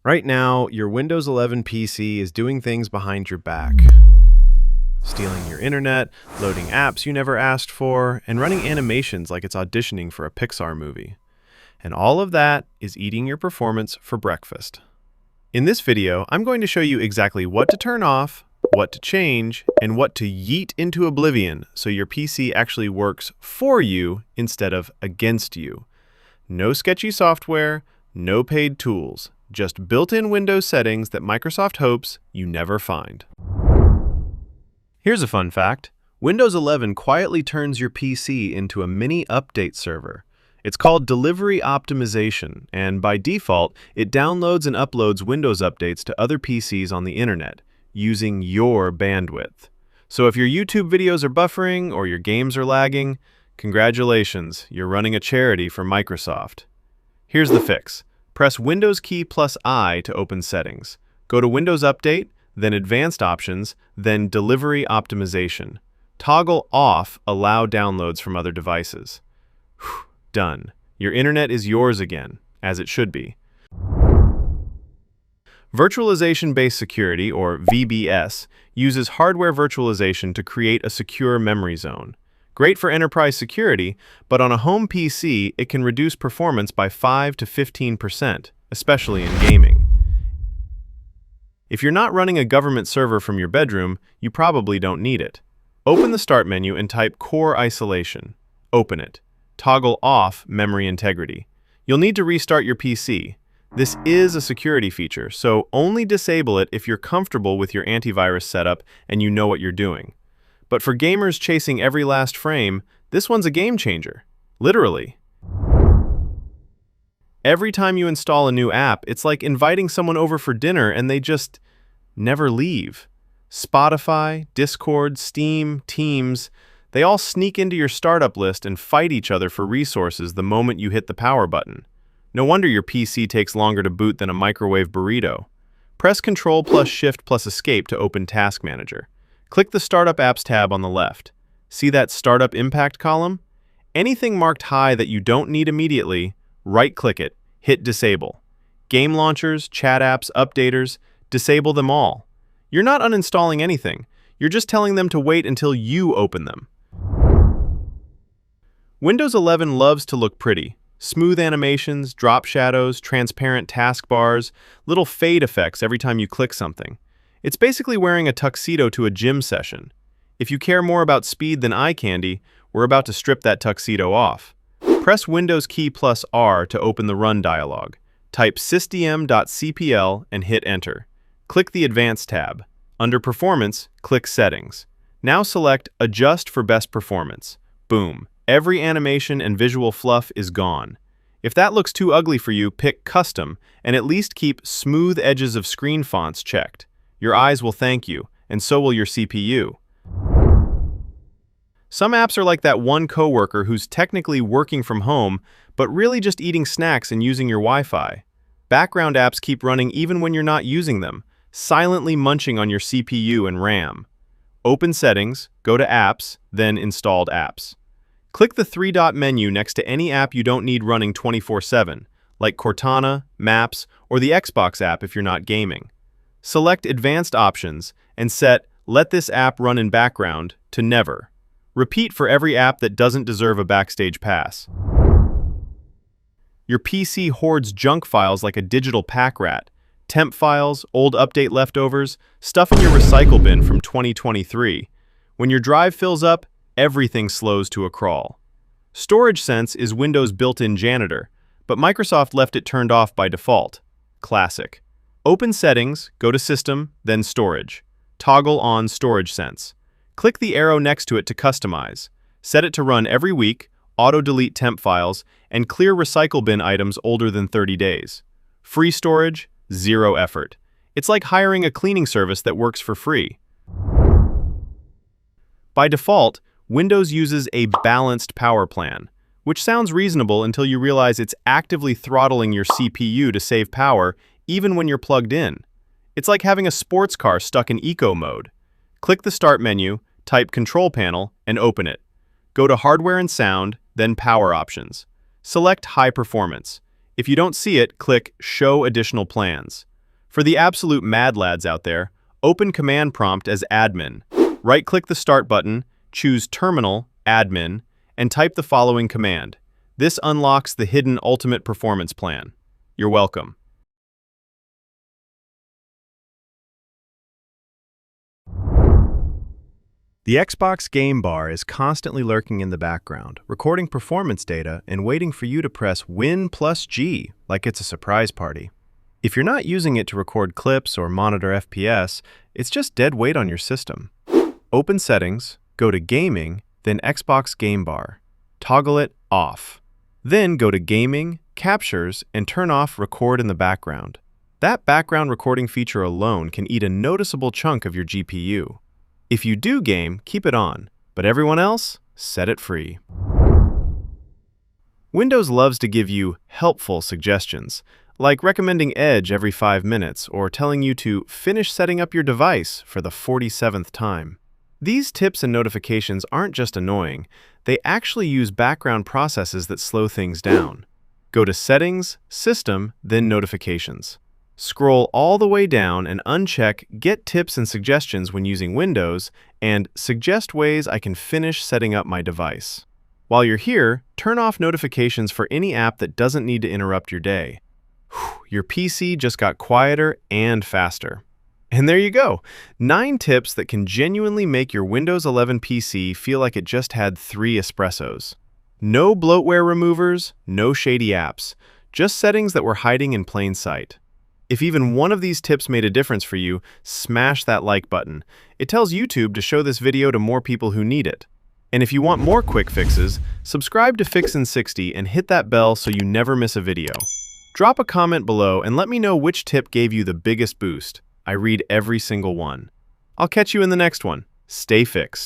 Right now, your Windows 11 PC is doing things behind your back. Stealing your internet, loading apps you never asked for, and running animations like it's auditioning for a Pixar movie. And all of that is eating your performance for breakfast. In this video, I'm going to show you exactly what to turn off, what to change, and what to yeet into oblivion so your PC actually works for you instead of against you. No sketchy software, no paid tools, just built-in Windows settings that Microsoft hopes you never find. Here's a fun fact. Windows 11 quietly turns your PC into a mini update server. It's called delivery optimization, and by default, it downloads and uploads Windows updates to other PCs on the internet, using your bandwidth. So if your YouTube videos are buffering or your games are lagging, congratulations, you're running a charity for Microsoft. Here's the fix. Press Windows key plus I to open settings. Go to Windows Update, then Advanced Options, then Delivery Optimization. Toggle off Allow downloads from other devices. Whew, done. Your internet is yours again, as it should be. Virtualization-based security, or VBS, uses hardware virtualization to create a secure memory zone. Great for enterprise security, but on a home PC, it can reduce performance by 5 to 15%, especially in gaming. If you're not running a government server from your bedroom, you probably don't need it. Open the Start menu and type Core Isolation. Open it. Toggle off Memory Integrity. You'll need to restart your PC. This is a security feature, so only disable it if you're comfortable with your antivirus setup and you know what you're doing. But for gamers chasing every last frame, this one's a game changer. Literally. Every time you install a new app, it's like inviting someone over for dinner and they just never leave. Spotify, Discord, Steam, Teams, they all sneak into your startup list and fight each other for resources the moment you hit the power button. No wonder your PC takes longer to boot than a microwave burrito. Press Ctrl plus Shift plus Escape to open Task Manager. Click the Startup Apps tab on the left. See that Startup Impact column? Anything marked high that you don't need immediately, right-click it, hit Disable. Game launchers, chat apps, updaters, disable them all. You're not uninstalling anything. You're just telling them to wait until you open them. Windows 11 loves to look pretty. Smooth animations, drop shadows, transparent taskbars, little fade effects every time you click something. It's basically wearing a tuxedo to a gym session. If you care more about speed than eye candy, we're about to strip that tuxedo off. Press Windows key plus R to open the Run dialog. Type sysdm.cpl and hit Enter. Click the Advanced tab. Under Performance, click Settings. Now select Adjust for Best Performance. Boom. Every animation and visual fluff is gone. If that looks too ugly for you, pick Custom and at least keep Smooth Edges of Screen Fonts checked. Your eyes will thank you, and so will your CPU. Some apps are like that one coworker who's technically working from home, but really just eating snacks and using your Wi-Fi. Background apps keep running even when you're not using them, silently munching on your CPU and RAM. Open Settings, go to Apps, then Installed Apps. Click the three-dot menu next to any app you don't need running 24/7, like Cortana, Maps, or the Xbox app if you're not gaming. Select Advanced Options and set Let this app run in background to Never. Repeat for every app that doesn't deserve a backstage pass. Your PC hoards junk files like a digital pack rat. Temp files, old update leftovers, stuff in your recycle bin from 2023. When your drive fills up, everything slows to a crawl. Storage Sense is Windows' built-in janitor, but Microsoft left it turned off by default. Classic. Open Settings, go to System, then Storage. Toggle on Storage Sense. Click the arrow next to it to customize. Set it to run every week, auto-delete temp files, and clear recycle bin items older than 30 days. Free storage, zero effort. It's like hiring a cleaning service that works for free. By default, Windows uses a balanced power plan, which sounds reasonable until you realize it's actively throttling your CPU to save power even when you're plugged in. It's like having a sports car stuck in eco mode. Click the Start menu, type Control Panel, and open it. Go to Hardware and Sound, then Power Options. Select High Performance. If you don't see it, click Show Additional Plans. For the absolute mad lads out there, open Command Prompt as admin. Right-click the Start button, choose Terminal, Admin, and type the following command. This unlocks the hidden Ultimate Performance Plan. You're welcome. The Xbox game bar is constantly lurking in the background, recording performance data and waiting for you to press Win plus G like it's a surprise party. If you're not using it to record clips or monitor FPS, it's just dead weight on your system. Open Settings, go to Gaming, then Xbox Game Bar. Toggle it off. Then go to Gaming, Captures, and turn off Record in the background. That background recording feature alone can eat a noticeable chunk of your GPU. If you do game, keep it on, but everyone else, set it free. Windows loves to give you helpful suggestions, like recommending Edge every 5 minutes or telling you to finish setting up your device for the 47th time. These tips and notifications aren't just annoying, they actually use background processes that slow things down. Go to Settings, System, then Notifications. Scroll all the way down and uncheck Get Tips and Suggestions when using Windows and Suggest ways I can finish setting up my device. While you're here, turn off notifications for any app that doesn't need to interrupt your day. Your PC just got quieter and faster. And there you go, 9 tips that can genuinely make your Windows 11 PC feel like it just had 3 espressos. No bloatware removers, no shady apps, just settings that were hiding in plain sight. If even one of these tips made a difference for you, smash that like button. It tells YouTube to show this video to more people who need it. And if you want more quick fixes, subscribe to Fix in 60 and hit that bell so you never miss a video. Drop a comment below and let me know which tip gave you the biggest boost. I read every single one. I'll catch you in the next one. Stay fixed.